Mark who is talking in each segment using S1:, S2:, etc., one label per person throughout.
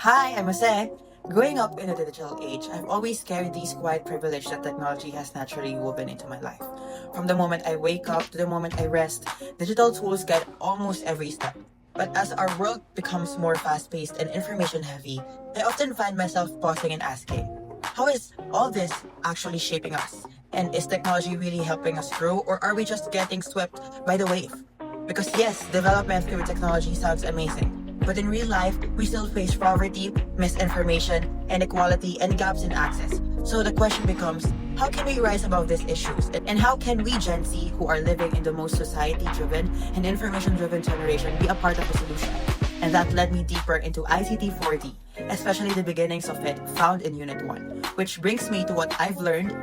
S1: Hi, I'm Jose. Growing up in the digital age, I've always carried these quiet privilege that technology has naturally woven into my life. From the moment I wake up to the moment I rest, digital tools guide almost every step. But as our world becomes more fast-paced and information-heavy, I often find myself pausing and asking, how is all this actually shaping us? And is technology really helping us grow, or are we just getting swept by the wave? Because yes, development through technology sounds amazing. But in real life, we still face poverty, misinformation, inequality, and gaps in access. So the question becomes, how can we rise above these issues? And how can we, Gen Z, who are living in the most society-driven and information-driven generation, be a part of the solution? And that led me deeper into ICT4D, especially the beginnings of it found in Unit 1. Which brings me to what I've learned.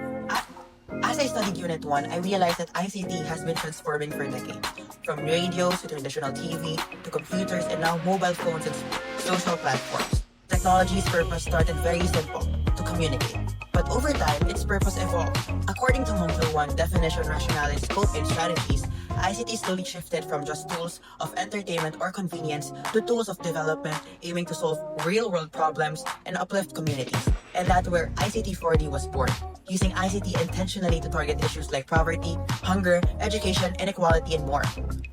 S1: As I studied Unit 1, I realized that ICT has been transforming for decades. From radios to traditional TV to computers and now mobile phones and social platforms. Technology's purpose started very simple, to communicate. But over time, its purpose evolved. According to Module 1 Definition, Rationale, Scope, and Strategies, ICT slowly shifted from just tools of entertainment or convenience to tools of development aiming to solve real-world problems and uplift communities. And that's where ICT4D was born, using ICT intentionally to target issues like poverty, hunger, education, inequality, and more.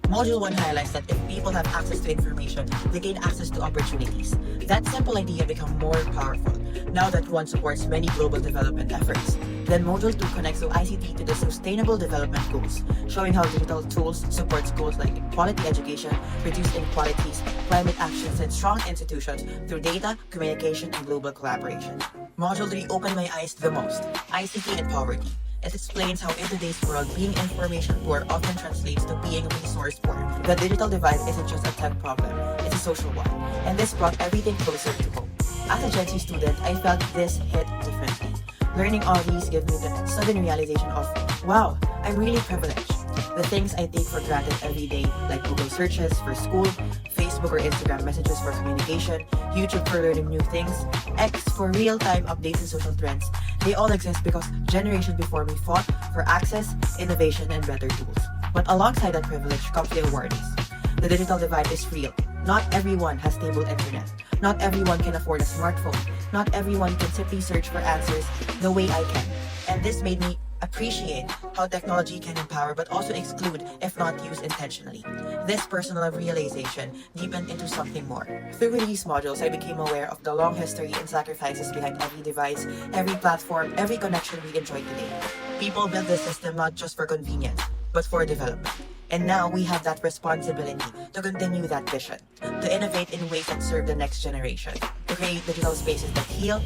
S1: Module 1 highlights that if people have access to information, they gain access to opportunities. That simple idea becomes more powerful now that one supports many global development efforts. Then Module 2 connects ICT to the Sustainable Development Goals, showing how digital tools support goals like quality education, reduced inequalities, climate actions, and strong institutions through data, communication, and global collaboration. Module 3 opened my eyes the most, ICT and poverty. It explains how in today's world, being information poor often translates to being resource poor. The digital divide isn't just a tech problem, it's a social one. And this brought everything closer to home. As a Gen Z student, I felt this hit differently. Learning all these gave me the sudden realization of, wow, I'm really privileged. The things I take for granted every day, like Google searches for school, Facebook or Instagram messages for communication, YouTube for learning new things, X for real-time updates and social trends, they all exist because generations before me fought for access, innovation, and better tools. But alongside that privilege comes the awareness. The digital divide is real. Not everyone has stable internet. Not everyone can afford a smartphone. Not everyone can simply search for answers the way I can. And this made me appreciate how technology can empower but also exclude if not used intentionally. This personal realization deepened into something more. Through these modules, I became aware of the long history and sacrifices behind every device, every platform, every connection we enjoy today. People built this system not just for convenience, but for development. And now we have that responsibility to continue that vision, to innovate in ways that serve the next generation, to create digital spaces that heal,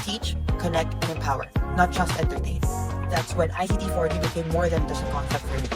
S1: teach, connect, and empower, not just entertain. That's when ICT4D became more than just a concept for me.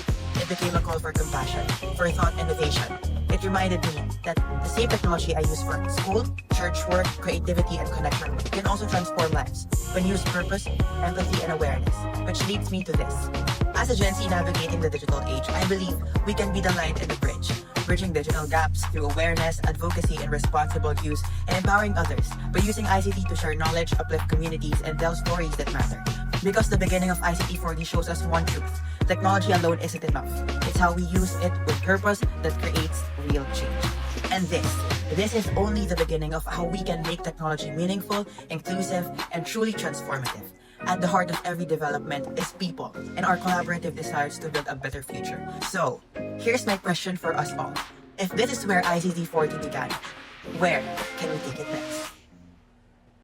S1: It became a call for compassion, for thought innovation. It reminded me that the same technology I use for school, church work, creativity, and connection can also transform lives when used purpose, empathy, and awareness, which leads me to this. As a Gen Z navigating the digital age, I believe we can be the light and the bridge, bridging digital gaps through awareness, advocacy, and responsible use, and empowering others by using ICT to share knowledge, uplift communities, and tell stories that matter. Because the beginning of ICT4D shows us one truth. Technology alone isn't enough. It's how we use it with purpose that creates real change. And this is only the beginning of how we can make technology meaningful, inclusive, and truly transformative. At the heart of every development is people and our collaborative desires to build a better future. So, here's my question for us all. If this is where ICT4D began, where can we take it next?